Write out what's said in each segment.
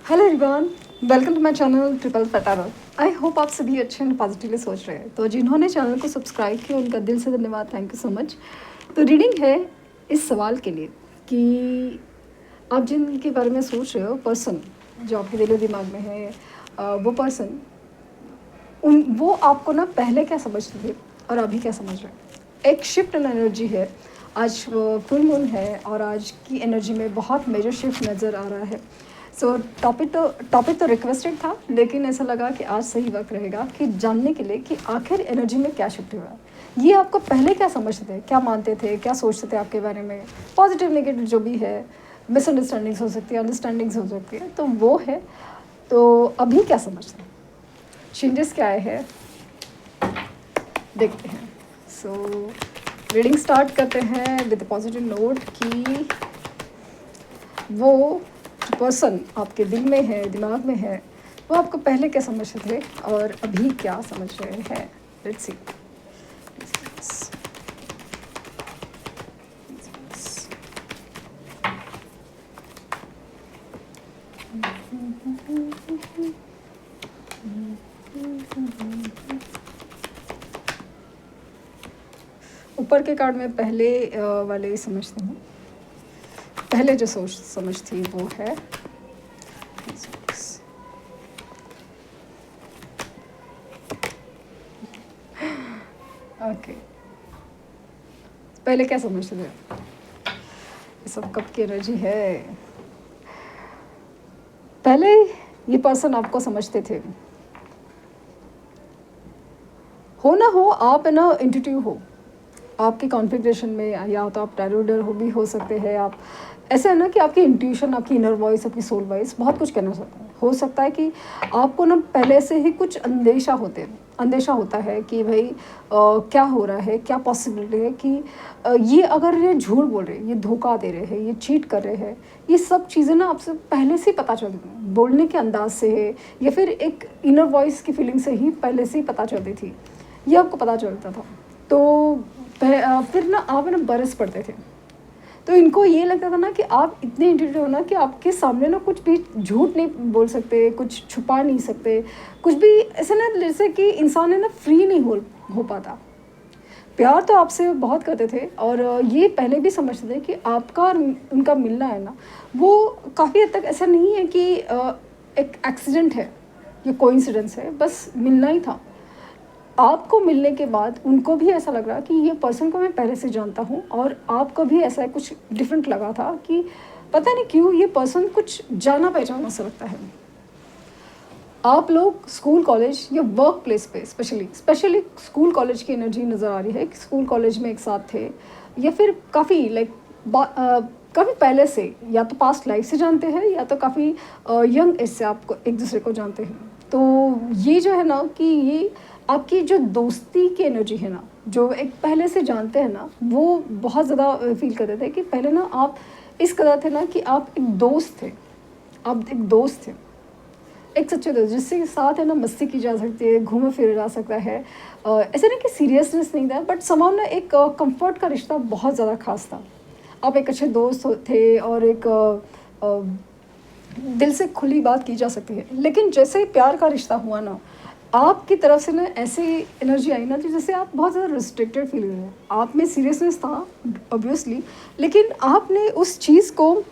Hello everyone, welcome to my channel triple Pataro. I hope आप सभी अच्छे एंड पॉजिटिवली सोच रहे हैं। तो जिन्होंने चैनल को सब्सक्राइब किया उनका दिल से धन्यवाद, थैंक यू सो मच। तो रीडिंग है इस सवाल के लिए कि आप जिनके बारे में सोच रहे हो, पर्सन जो आपके दिलो दिमाग में है, वो पर्सन वो आपको ना पहले क्या समझते थे और अभी क्या समझ रहे हैं। एक शिफ्ट इन एनर्जी है। आज फुल मून है और आज की एनर्जी में बहुत मेजर शिफ्ट नज़र आ रहा है। सो टॉपिक तो रिक्वेस्टेड था, लेकिन ऐसा लगा कि आज सही वक्त रहेगा कि जानने के लिए कि आखिर एनर्जी में क्या शिफ्ट हुआ है। ये आपको पहले क्या समझते थे, क्या मानते थे, क्या सोचते थे आपके बारे में, पॉजिटिव नेगेटिव जो भी है, मिसअंडरस्टैंडिंग्स हो सकती है, अंडरस्टैंडिंग्स हो सकती है, तो वो है। तो अभी क्या समझते हैं, चेंजेस क्या आए हैं, देखते हैं। सो रीडिंग स्टार्ट करते हैं विद पॉजिटिव नोट कि वो पर्सन आपके दिल में है, दिमाग में है, वो आपको पहले क्या समझते थे और अभी क्या समझ रहे हैं। Let's see. ऊपर के कार्ड में पहले वाले समझते हैं। पहले जो सोच समझ थी वो है ओके। पहले क्या समझते थे, ये सब कब की एनर्जी है। पहले ये पर्सन आपको समझते थे, हो ना हो आप है ना इंट्यूटिव हो आपके कॉन्फ़िगरेशन में, या तो आप टैरो रीडर हो भी हो सकते हैं। आप ऐसे है ना कि आपकी इंट्यूशन, आपकी इनर वॉइस, आपकी सोल वॉइस बहुत कुछ कहना चाहता है। हो सकता है कि आपको ना पहले से ही कुछ अंदेशा होता है कि भाई क्या हो रहा है, क्या पॉसिबिलिटी है कि ये अगर ये झूठ बोल रहे हैं, ये धोखा दे रहे हैं, ये चीट कर रहे हैं, ये सब चीज़ें ना आपसे पहले से ही पता चलती हैं। बोलने के अंदाज से है या फिर एक इनर वॉइस की फीलिंग से ही पहले से ही पता चलती थी, ये आपको पता चलता था। तो फिर ना आप ना बरस पड़ते थे। तो इनको ये लगता था ना कि आप इतने इंट्यूटिव हो ना कि आपके सामने ना कुछ भी झूठ नहीं बोल सकते, कुछ छुपा नहीं सकते, कुछ भी ऐसे ना जैसे कि इंसान है ना फ्री नहीं हो पाता। प्यार तो आपसे बहुत करते थे और ये पहले भी समझते थे कि आपका और उनका मिलना है ना, वो काफ़ी हद तक ऐसा नहीं है कि एक एक्सीडेंट है या कोइंसिडेंस है, बस मिलना ही था। आपको मिलने के बाद उनको भी ऐसा लग रहा कि ये पर्सन को मैं पहले से जानता हूँ, और आपको भी ऐसा कुछ डिफरेंट लगा था कि पता नहीं क्यों ये पर्सन कुछ जाना पहचाना सा लगता है। आप लोग स्कूल कॉलेज या वर्क प्लेस पे स्पेशली स्कूल कॉलेज की एनर्जी नज़र आ रही है कि स्कूल कॉलेज में एक साथ थे, या फिर काफ़ी काफ़ी पहले से, या तो पास्ट लाइफ से जानते हैं या तो काफ़ी यंग एज से आपको एक दूसरे को जानते हैं। तो ये जो है ना कि ये आपकी जो दोस्ती की एनर्जी है ना, जो एक पहले से जानते हैं ना, वो बहुत ज़्यादा फील करते थे कि पहले ना आप इस कदर थे ना कि आप एक दोस्त थे। आप एक दोस्त थे, एक सच्चे दोस्त जिसके साथ है ना मस्ती की जा सकती है, घूमे फिरे जा सकता है। ऐसे नहीं कि सीरियसनेस नहीं था, बट समाव ना एक कंफर्ट का रिश्ता बहुत ज़्यादा खास था। आप एक अच्छे दोस्त थे और एक दिल से खुली बात की जा सकती है। लेकिन जैसे ही प्यार का रिश्ता हुआ ना, आपकी तरफ से ना ऐसी एनर्जी आई ना, तो जैसे आप बहुत ज़्यादा रिस्ट्रिक्टेड फील हो रहे हैं। आप में सीरियसनेस था ऑब्वियसली, लेकिन आपने उस चीज़ को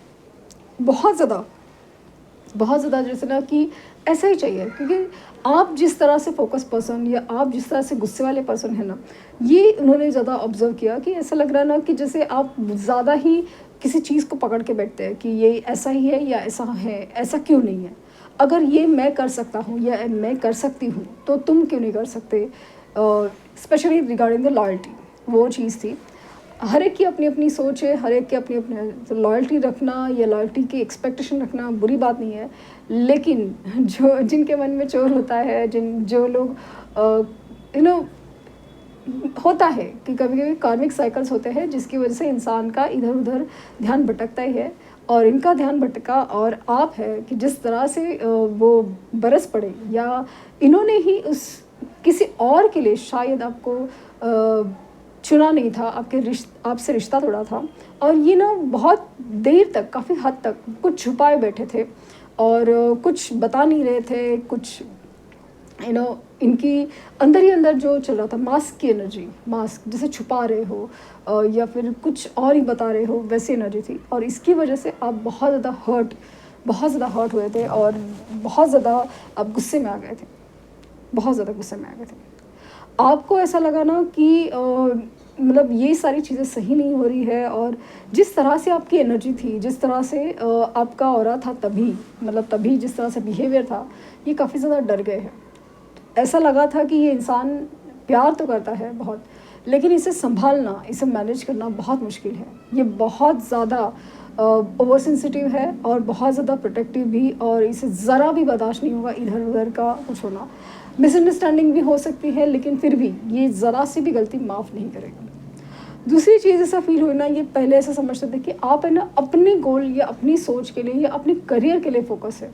बहुत ज़्यादा जैसे ना कि ऐसा ही चाहिए, क्योंकि आप जिस तरह से फोकस पर्सन या आप जिस तरह से गुस्से वाले पर्सन है ना, ये उन्होंने ज़्यादा ऑब्जर्व किया कि ऐसा लग रहा है ना कि जैसे आप ज़्यादा ही किसी चीज़ को पकड़ के बैठते हैं कि ये ऐसा ही है या ऐसा है, ऐसा क्यों नहीं है। अगर ये मैं कर सकता हूँ या मैं कर सकती हूँ तो तुम क्यों नहीं कर सकते। स्पेशली रिगार्डिंग द लॉयल्टी, वो चीज़ थी। हर एक की अपनी अपनी सोच है, हर एक की अपनी अपनी, तो लॉयल्टी रखना या लॉयल्टी की एक्सपेक्टेशन रखना बुरी बात नहीं है, लेकिन जो जिनके मन में चोर होता है, जो लोग होता है कि कभी कभी कार्मिक साइकिल्स होते हैं जिसकी वजह से इंसान का इधर उधर ध्यान भटकता ही है, और इनका ध्यान भटका और आप है कि जिस तरह से वो बरस पड़े, या इन्होंने ही उस किसी और के लिए शायद आपको चुना नहीं था, आपसे रिश्ता तोड़ा था। और ये ना बहुत देर तक, काफ़ी हद तक कुछ छुपाए बैठे थे, और कुछ बता नहीं रहे थे, कुछ इनकी अंदर ही अंदर जो चल रहा था, मास्क की एनर्जी, मास्क जैसे छुपा रहे हो या फिर कुछ और ही बता रहे हो, वैसी एनर्जी थी। और इसकी वजह से आप बहुत ज़्यादा हर्ट हुए थे और बहुत ज़्यादा आप गुस्से में आ गए थे, बहुत ज़्यादा गुस्से में आ गए थे। आपको ऐसा लगा ना कि मतलब ये सारी चीज़ें सही नहीं हो रही है, और जिस तरह से आपकी एनर्जी थी, जिस तरह से आपका ऑरा था तभी जिस तरह से बिहेवियर था, ये काफ़ी ज़्यादा डर गए हैं। ऐसा लगा था कि ये इंसान प्यार तो करता है बहुत, लेकिन इसे संभालना, इसे मैनेज करना बहुत मुश्किल है। ये बहुत ज़्यादा ओवर सेंसिटिव है और बहुत ज़्यादा प्रोटेक्टिव भी, और इसे ज़रा भी बर्दाश्त नहीं होगा इधर उधर का कुछ होना। मिसअंडरस्टैंडिंग भी हो सकती है, लेकिन फिर भी ये ज़रा सी भी गलती माफ़ नहीं करेगा। दूसरी चीज़ ऐसा फील हुई ना, ये पहले ऐसा समझते थे कि आप है ना अपने गोल या अपनी सोच के लिए या अपने करियर के लिए फोकस है,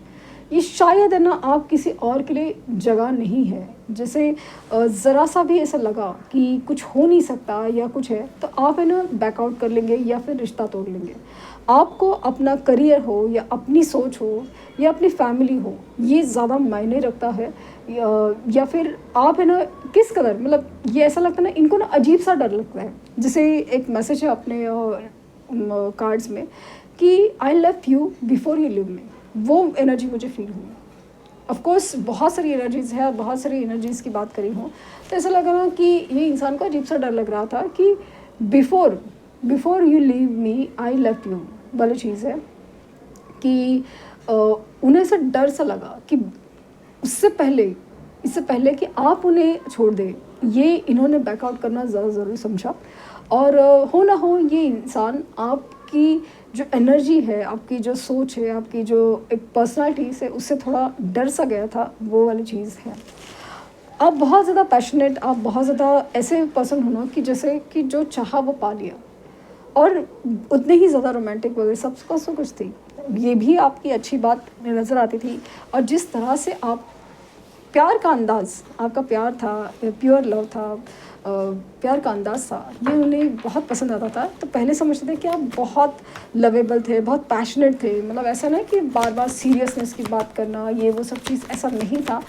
ये शायद है ना आप किसी और के लिए जगह नहीं है। जैसे ज़रा सा भी ऐसा लगा कि कुछ हो नहीं सकता या कुछ है, तो आप है ना बैकआउट कर लेंगे या फिर रिश्ता तोड़ लेंगे। आपको अपना करियर हो या अपनी सोच हो या अपनी फैमिली हो, ये ज़्यादा मायने रखता है, या फिर आप है ना किस कदर, मतलब ये ऐसा लगता है ना, इनको ना अजीब सा डर लगता है। जैसे एक मैसेज है अपने कार्ड्स में कि I love you before you live मी, वो एनर्जी मुझे फील हुई। ऑफ कोर्स बहुत सारी एनर्जीज़ है, बहुत सारी एनर्जीज़ की बात करी हूँ, तो ऐसा लगा ना कि ये इंसान को अजीब सा डर लग रहा था कि before you leave me I love you वाली चीज़ है कि उन्हें ऐसा डर सा लगा कि इससे पहले कि आप उन्हें छोड़ दें, ये इन्होंने बैकआउट करना ज़्यादा ज़रूरी समझा। और हो ना हो ये इंसान आपकी जो एनर्जी है, आपकी जो सोच है, आपकी जो एक पर्सनालिटी से उससे थोड़ा डर सा गया था, वो वाली चीज़ है। आप बहुत ज़्यादा पैशनेट, आप बहुत ज़्यादा ऐसे पर्सन हो ना कि जैसे कि जो चाहा वो पा लिया, और उतने ही ज़्यादा रोमांटिक वगैरह सब कुछ थी। ये भी आपकी अच्छी बात नज़र आती थी, और जिस तरह से आप प्यार का अंदाज़, आपका प्यार था, प्योर लव था, प्यार का अंदाज़ था, ये उन्हें बहुत पसंद आता था। तो पहले समझते थे कि आप बहुत लवेबल थे, बहुत पैशनेट थे, मतलब ऐसा ना कि बार बार सीरियसनेस की बात करना, ये वो सब चीज़ ऐसा नहीं था।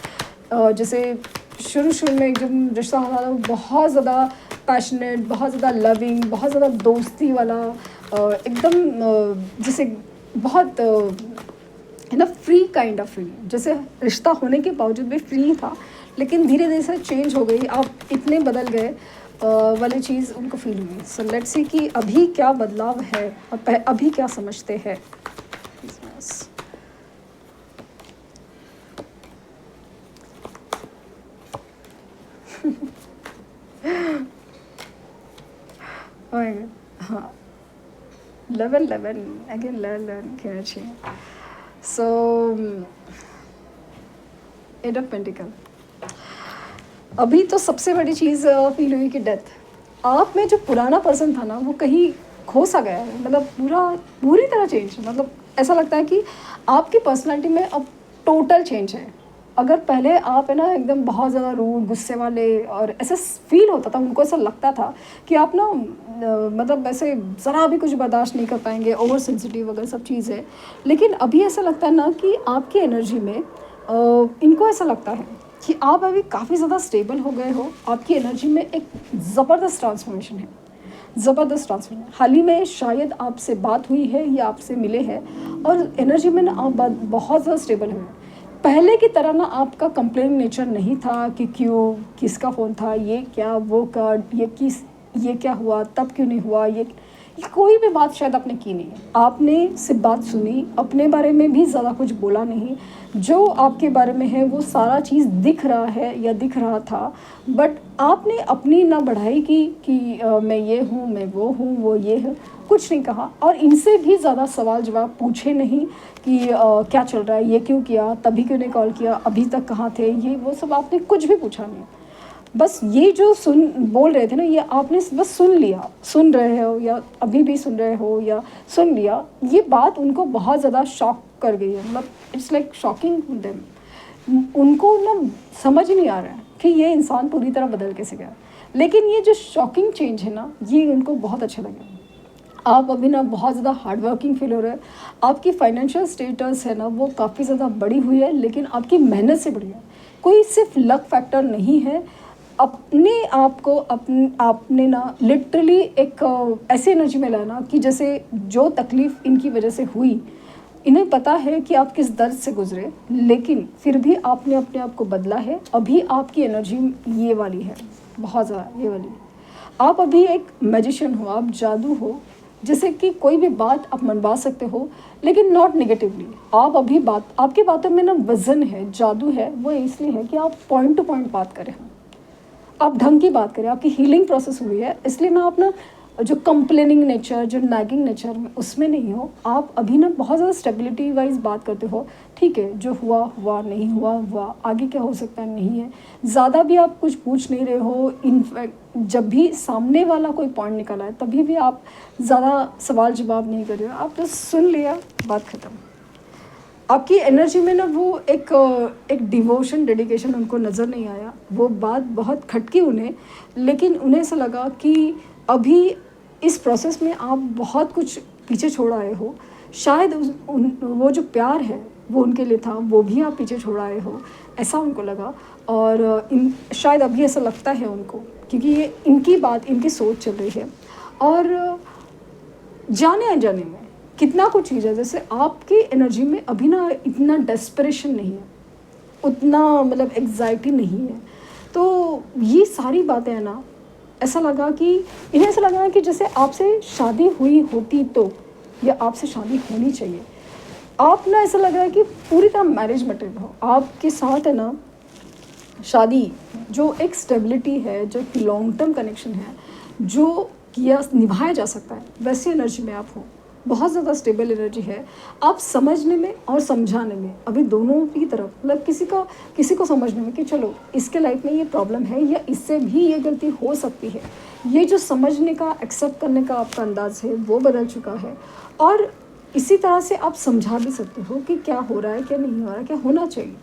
जैसे शुरू में जब रिश्ता होता था, वो बहुत ज़्यादा पैशनेट, बहुत ज़्यादा लविंग, बहुत ज़्यादा दोस्ती वाला, एकदम जैसे बहुत है ना फ्री काइंड ऑफ फ्री, जैसे रिश्ता होने के बावजूद भी फ्री था, लेकिन धीरे धीरे से चेंज हो गई, आप इतने बदल गए वाली चीज़ उनको फील हुई। सो लेट्स सी कि अभी क्या बदलाव है और अभी क्या समझते हैं। हाँ, 11 अगेन 11 कहना चाहिए। सो एट ऑफ पेंटिकल, अभी तो सबसे बड़ी चीज़ फील हुई कि डेथ। आप में जो पुराना पर्सन था ना, वो कहीं खो सा गया है, मतलब पूरी तरह चेंज। मतलब ऐसा लगता है कि आपकी पर्सनालिटी में अब टोटल चेंज है। अगर पहले आप है ना एकदम बहुत ज़्यादा रूड, गुस्से वाले, और ऐसा फील होता था, उनको ऐसा लगता था कि आप ना मतलब ऐसे ज़रा भी कुछ बर्दाश्त नहीं कर पाएंगे, ओवर सेंसिटिव वगैरह सब चीज़ है। लेकिन अभी ऐसा लगता है ना कि आपकी एनर्जी में इनको ऐसा लगता है कि आप अभी काफ़ी ज़्यादा स्टेबल हो गए हो। आपकी एनर्जी में एक ज़बरदस्त ट्रांसफॉर्मेशन है, ज़बरदस्त ट्रांसफॉर्मेशन। हाल ही में शायद आपसे बात हुई है या आपसे मिले हैं, और एनर्जी में ना आप बहुत ज़्यादा स्टेबल हुए। पहले की तरह ना आपका कंप्लेन नेचर नहीं था कि क्यों, किसका फ़ोन था, ये क्या, वो कार्ड, ये क्या हुआ, तब क्यों नहीं हुआ, ये कोई भी बात शायद आपने की नहीं है। आपने सिर्फ बात सुनी, अपने बारे में भी ज़्यादा कुछ बोला नहीं। जो आपके बारे में है वो सारा चीज़ दिख रहा है या दिख रहा था, बट आपने अपनी ना बढ़ाई कि मैं ये हूँ, मैं वो हूँ, वो ये है, कुछ नहीं कहा। और इनसे भी ज़्यादा सवाल जवाब पूछे नहीं कि क्या चल रहा है, ये क्यों किया, तभी क्यों नहीं कॉल किया, अभी तक कहाँ थे, ये वो सब आपने कुछ भी पूछा नहीं। बस ये जो बोल रहे थे ना, ये आपने बस सुन लिया, सुन रहे हो या अभी भी सुन रहे हो या सुन लिया, ये बात उनको बहुत ज़्यादा शॉक कर गई है। मतलब इट्स लाइक शॉकिंग देम। उनको ना समझ नहीं आ रहा है कि ये इंसान पूरी तरह बदल कैसे गया। लेकिन ये जो शॉकिंग चेंज है ना, ये उनको बहुत अच्छा लगा। आप अभी ना बहुत ज़्यादा हार्ड वर्किंग फील हो रहा है। आपकी फाइनेंशियल स्टेटस है ना वो काफ़ी ज़्यादा बढ़ी हुई है, लेकिन आपकी मेहनत से बढ़ी है। कोई सिर्फ लक फैक्टर नहीं है। अपने आप को आपने ना लिटरली एक ऐसी एनर्जी में लाना कि जैसे जो तकलीफ़ इनकी वजह से हुई, इन्हें पता है कि आप किस दर्द से गुजरे, लेकिन फिर भी आपने अपने आप को बदला है। अभी आपकी एनर्जी ये वाली है, बहुत ज़्यादा ये वाली। आप अभी एक मैजिशियन हो, आप जादू हो, जैसे कि कोई भी बात आप मनवा सकते हो, लेकिन नॉट नेगेटिवली। आप अभी आपकी बातों में ना वज़न है, जादू है। वो इसलिए है कि आप पॉइंट टू पॉइंट बात करें, आप ढंग की बात करें। आपकी हीलिंग प्रोसेस हुई है, इसलिए ना आप ना जो कंप्लेनिंग नेचर, जो नैगिंग नेचर में उसमें नहीं हो। आप अभी ना बहुत ज़्यादा स्टेबिलिटी वाइज बात करते हो। ठीक है, जो हुआ हुआ, नहीं हुआ हुआ, आगे क्या हो सकता है नहीं है। ज़्यादा भी आप कुछ पूछ नहीं रहे हो। इनफैक्ट जब भी सामने वाला कोई पॉइंट निकला है तभी भी आप ज़्यादा सवाल जवाब नहीं कर रहे हो। आप बस सुन लिया, बात ख़त्म। आपकी एनर्जी में ना वो एक डिवोशन, डेडिकेशन उनको नज़र नहीं आया। वो बात बहुत खटकी उन्हें, लेकिन उन्हें ऐसा लगा कि अभी इस प्रोसेस में आप बहुत कुछ पीछे छोड़ आए हो। शायद वो जो प्यार है वो उनके लिए था, वो भी आप पीछे छोड़ आए हो, ऐसा उनको लगा। और शायद अभी ऐसा लगता है उनको, क्योंकि ये इनकी बात, इनकी सोच चल रही है। और जाने अनजाने में कितना कुछ चीज़ है। जैसे आपकी एनर्जी में अभी ना इतना डेस्परेशन नहीं है, उतना मतलब एग्जाइटी नहीं है। तो ये सारी बातें हैं ना, ऐसा लगा कि इन्हें ऐसा लगा कि जैसे आपसे शादी हुई होती तो, या आपसे शादी होनी चाहिए। आप ना ऐसा लग रहा है कि पूरी तरह मैरिज मटेरियल हो आपके साथ, है ना। शादी जो एक स्टेबिलिटी है, जो एक लॉन्ग टर्म कनेक्शन है, जो किया निभाया जा सकता है, वैसी एनर्जी में आप हो। बहुत ज़्यादा स्टेबल एनर्जी है। आप समझने में और समझाने में अभी दोनों की तरफ, मतलब किसी को समझने में कि चलो इसके लाइफ में ये प्रॉब्लम है या इससे भी ये गलती हो सकती है, ये जो समझने का, एक्सेप्ट करने का आपका अंदाज़ है वो बदल चुका है। और इसी तरह से आप समझा भी सकते हो कि क्या हो रहा है, क्या नहीं हो रहा है, क्या होना चाहिए।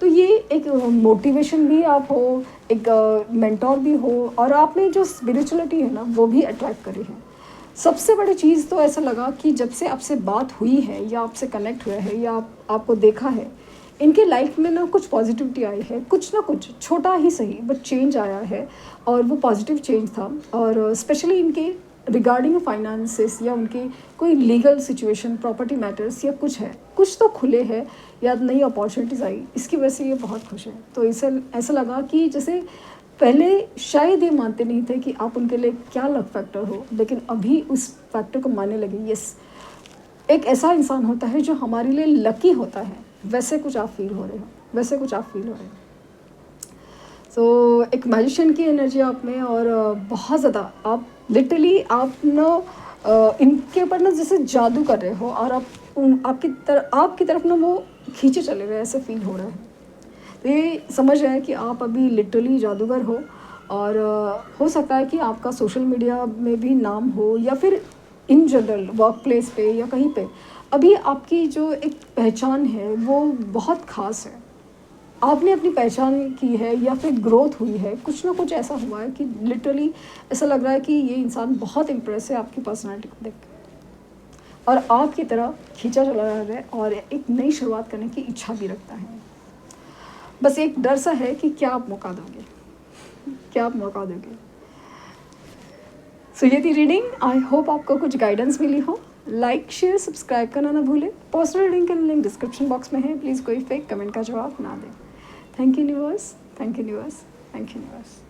तो ये एक मोटिवेशन भी आप हो, एक मेंटोर भी हो, और आप में जो स्पिरिचुअलिटी है ना वो भी अट्रैक्ट करी है। सबसे बड़ी चीज़ तो ऐसा लगा कि जब से आपसे बात हुई है या आपसे कनेक्ट हुआ है या आपको देखा है, इनके लाइफ में ना कुछ पॉजिटिविटी आई है, कुछ ना कुछ छोटा ही सही बट चेंज आया है। और वो पॉजिटिव चेंज था। और स्पेशली इनके रिगार्डिंग फाइनेंसेस या उनके कोई लीगल सिचुएशन, प्रॉपर्टी मैटर्स या कुछ है, कुछ तो खुले हैं या नई अपॉर्चुनिटीज़ आई, इसकी वजह से ये बहुत खुश है। तो इसे ऐसा लगा कि जैसे पहले शायद ये मानते नहीं थे कि आप उनके लिए क्या लक फैक्टर हो, लेकिन अभी उस फैक्टर को मानने लगे। यस, एक ऐसा इंसान होता है जो हमारे लिए लकी होता है, वैसे कुछ आप फील हो रहे हो, वैसे कुछ आप फील हो रहे हो। तो एक मैजिशियन की एनर्जी आप में, और बहुत ज़्यादा आप लिटरली आप ना इनके ऊपर ना जैसे जादू कर रहे हो, और आपकी तरफ ना वो खींचे चले गए, ऐसे फील हो रहा है। तो ये समझ रहे हैं कि आप अभी लिटरली जादूगर हो। और हो सकता है कि आपका सोशल मीडिया में भी नाम हो, या फिर इन जनरल वर्क प्लेस पे या कहीं पे अभी आपकी जो एक पहचान है वो बहुत ख़ास है। आपने अपनी पहचान की है या फिर ग्रोथ हुई है, कुछ ना कुछ ऐसा हुआ है कि लिटरली ऐसा लग रहा है कि ये इंसान बहुत इम्प्रेस है आपकी पर्सनैलिटी को देख के, और आपकी तरह खींचा चला रहा है, और एक नई शुरुआत करने की इच्छा भी रखता है। बस एक डर सा है कि क्या आप मौका दोगे, क्या आप मौका दोगे। सो ये थी रीडिंग। आई होप आपको कुछ गाइडेंस मिली हो। लाइक, शेयर, सब्सक्राइब करना ना भूलें। पर्सनल रीडिंग का लिंक डिस्क्रिप्शन बॉक्स में है, प्लीज़ कोई फेक कमेंट का जवाब ना दें। Thank you universe, thank you universe, thank you universe.